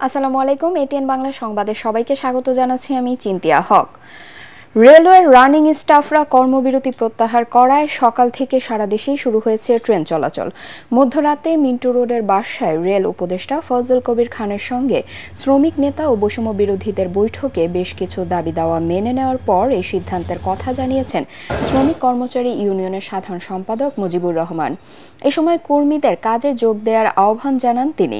আসসালামু আলাইকুম। এটিএন বাংলা সংবাদে সবাইকে স্বাগত জানাচ্ছি আমি চিন্তিয়া হক। রেলওয়ের রানিং স্টাফরা কর্মবিরতি প্রত্যাহার করায় সকাল থেকে সারা দেশেই শুরু হয়েছে ট্রেন চলাচল। মধ্যরাতে মিন্টু রোডের বাসায় রেল উপদেষ্টা ফজল কবির খানের সঙ্গে শ্রমিক নেতা ও বৈষম্য বিরোধীদের বৈঠকে বেশ কিছু দাবি দাওয়া মেনে নেওয়ার পর এই সিদ্ধান্তের কথা জানিয়েছেন শ্রমিক কর্মচারী ইউনিয়নের সাধারণ সম্পাদক মুজিবুর রহমান। এ সময় কর্মীদের কাজে যোগ দেওয়ার আহ্বান জানান তিনি।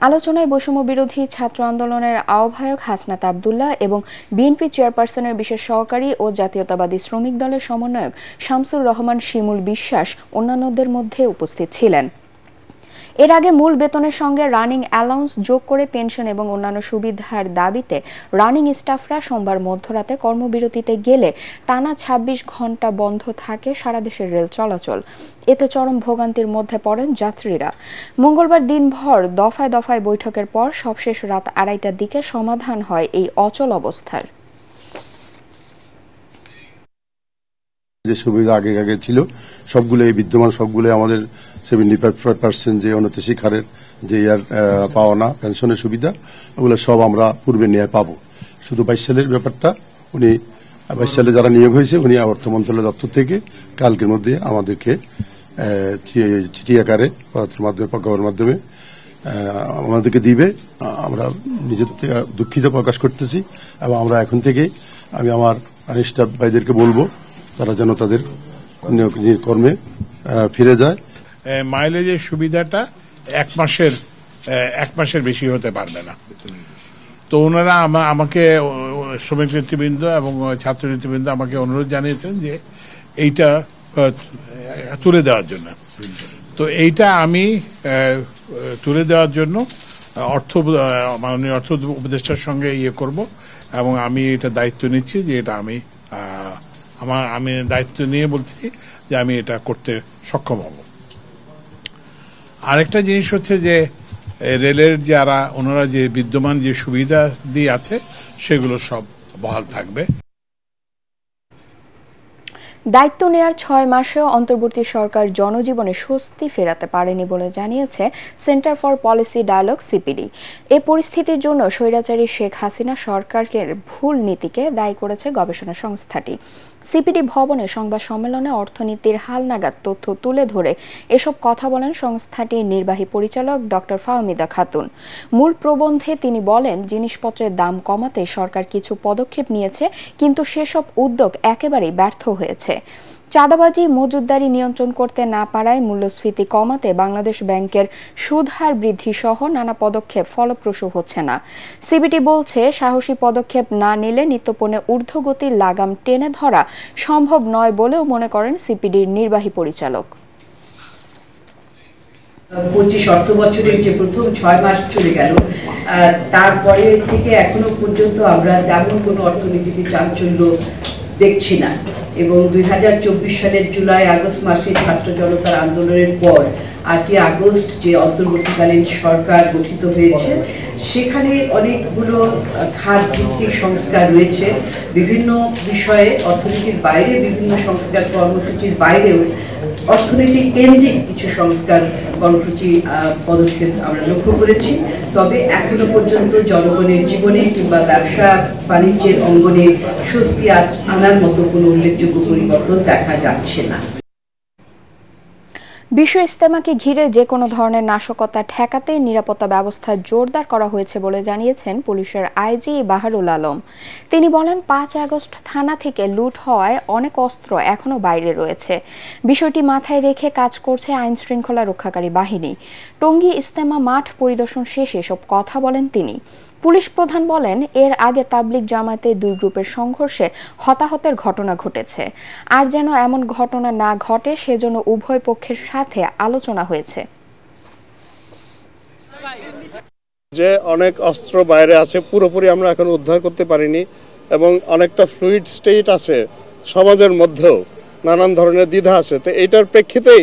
আলোচনায় বৈষম্য বিরোধী ছাত্র আন্দোলনের আহ্বায়ক হাসনাত আবদুল্লাহ এবং বিএনপি চেয়ারপারসনের বিশেষ সহকারী ও জাতীয়তাবাদী শ্রমিক দলের সমন্বয়ক শামসুর রহমান শিমুল বিশ্বাস অন্যান্যদের মধ্যে উপস্থিত ছিলেন। এর আগে মূল বেতনের সঙ্গে রানিং অ্যালাউন্স যোগ করে পেনশন এবং অন্যান্য সুবিধার দাবিতে রানিং স্টাফরা সোমবার মধ্যরাতে কর্মবিরতিতে গেলে টানা ২৬ ঘন্টা বন্ধ থাকে সারা দেশের রেল চলাচল। এতে চরম ভোগান্তির মধ্যে পড়েন যাত্রীরা। মঙ্গলবার দিনভর দফায় দফায় বৈঠকের পর সবশেষ রাত ২:৩০টার দিকে সমাধান হয় এই অচল অবস্থার। যে সুবিধা আগে ছিল সবগুলো বিদ্যমান, সবগুলো আমাদের 75% যে অনৈতিক হারের যে ইয়ার পাওনা পেনশনের সুবিধা, ওগুলো সব আমরা পূর্বে নিয়ে পাবো। শুধু 22 সালের ব্যাপারটা, উনি 22 সালে যারা নিয়োগ হয়েছে উনি অর্থ মন্ত্রণালয় দপ্তর থেকে কালকের মধ্যে আমাদেরকে চিঠি আকারে প্রজ্ঞাপনের মাধ্যমে আমাদেরকে দিবে। আমরা নিজের থেকে দুঃখিত প্রকাশ করতেছি এবং আমরা এখন থেকে আমি আমার স্টাফ ভাইদেরকে বলবো তারা যেন তাদের কর্মে ফিরে যায়। মাইলেজের সুবিধাটা এক মাসের বেশি হতে পারবে না। তো ওনারা আমাকে শ্রমিক নেতৃবৃন্দ এবং ছাত্র নেতৃবৃন্দ আমাকে অনুরোধ জানিয়েছেন যে এইটা তুলে দেওয়ার জন্য। তো এইটা আমি তুলে দেওয়ার জন্য মাননীয় অর্থ উপদেষ্টার সঙ্গে করব এবং আমি এটা দায়িত্ব নিচ্ছি যে এটা আমি দায়িত্ব নিয়ে বলতেছি যে আমি এটা করতে সক্ষম হব। আরেকটা জিনিস হচ্ছে যে রেলের ওনারা যে বিদ্যমান যে সুবিধা দিয়ে আছে সেগুলো সব বহাল থাকবে। দায়িত্ব নেয়ার ৬ মাসেও অন্তর্বর্তী সরকার জনজীবনে স্বস্তি ফেরাতে পারেনি বলে জানিয়েছে centre for policy dialogue CPD. এ পরিস্থিতির জন্য স্বৈরাচারী শেখ হাসিনা সরকারের ভুল নীতিকে দায়ী করেছে গবেষণা সংস্থাটি। সিপিডি ভবনে সংবাদ সম্মেলনে অর্থনীতির হালনাগাদ তথ্য তুলে ধরে এসব কথা বলেন সংস্থাটির নির্বাহী পরিচালক ডক্টর ফাহমিদা খাতুন। মূল প্রবন্ধে তিনি বলেন, জিনিসপত্রের দাম কমাতে সরকার কিছু পদক্ষেপ নিয়েছে, কিন্তু সেসব উদ্যোগ একেবারেই ব্যর্থ হয়েছে। চাঁদাবাজি, মজুতদারি নিয়ন্ত্রণ করতে না পারায় মূল্যস্ফীতি কমাতে বাংলাদেশ ব্যাংকের সুদ হার বৃদ্ধি সহ নানা পদক্ষেপ ফলপ্রসূ হচ্ছে না। সিবিডি বলছে, সাহসী পদক্ষেপ না নিলে নিত্যপণ্যে ঊর্ধ্বগতির লাগাম টেনে ধরা সম্ভব নয় বলেও মনে করেন সিপিডির নির্বাহী পরিচালক। 25 অর্থ বছরের যে প্রথম 6 মাস চলে গেল, তারপরে থেকে এখনো পর্যন্ত আমরা তেমন কোনো অর্থনীতিতে চাঞ্চল্য দেখছি না। এবং 2024 সালের জুলাই আগস্ট মাসে ছাত্র জনতার আন্দোলনের পর 8ই আগস্ট যে অন্তর্বর্তীকালীন সরকার গঠিত হয়েছে, সেখানে অনেকগুলো খাত ভিত্তিক সংস্কার রয়েছে। বিভিন্ন বিষয়ে অর্থনীতির বাইরে বিভিন্ন সংস্কার কর্মসূচির বাইরেও অর্থনৈতিক কেন্দ্রিক কিছু সংস্কার কর্মসূচি পদক্ষেপ আমরা লক্ষ্য করেছি। তবে এখনো পর্যন্ত জনগণের জীবনে কিংবা ব্যবসা বাণিজ্যের অঙ্গনে স্বস্তি আনার মতো কোনো উল্লেখযোগ্য পরিবর্তন দেখা যাচ্ছে না। বিশ্ব ইজতেমাকে ঘিরে যে কোনো ধরনের নাশকতা ঠেকাতে নিরাপত্তা ব্যবস্থা জোরদার করা হয়েছে বলে জানিয়েছেন পুলিশের আইজি বাহারুল আলম। তিনি বলেন, 5 আগস্ট থানা থেকে লুট হওয়ায় অনেক অস্ত্র এখনো বাইরে রয়েছে। বিষয়টি মাথায় রেখে কাজ করছে আইন শৃঙ্খলা রক্ষাকারী বাহিনী। টঙ্গী ইজতেমা মাঠ পরিদর্শন শেষে এসব কথা বলেন তিনি। পুলিশ প্রধান বলেন, এর আগে তাবলিগ জামাতে 2 গ্রুপের সংঘর্ষে হতাহতের ঘটনা ঘটেছে। আর যেন এমন ঘটনা না ঘটে সেজন্য উভয় পক্ষের সাথে আলোচনা হয়েছে। যে অনেক অস্ত্র বাইরে আছে, পুরোপুরি আমরা এখন উদ্ধার করতে পারিনি এবং অনেকটা ফ্লুইড স্টেট আছে সমাজের মধ্যেও, নানান ধরনের দ্বিধা আছে। তো এইটার প্রেক্ষিতেই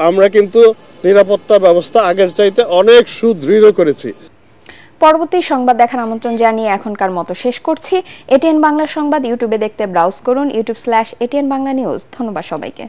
আমরা কিন্তু নিরাপত্তা ব্যবস্থা আগের চাইতে অনেক সুদৃঢ় করেছি। পরবর্তী সংবাদ দেখার আমন্ত্রণ জানিয়ে এখনকার মতো শেষ করছি। এটিএন বাংলা সংবাদ ইউটিউবে দেখতে ব্রাউজ করুন youtube/ATN Bangla News। ধন্যবাদ সবাইকে।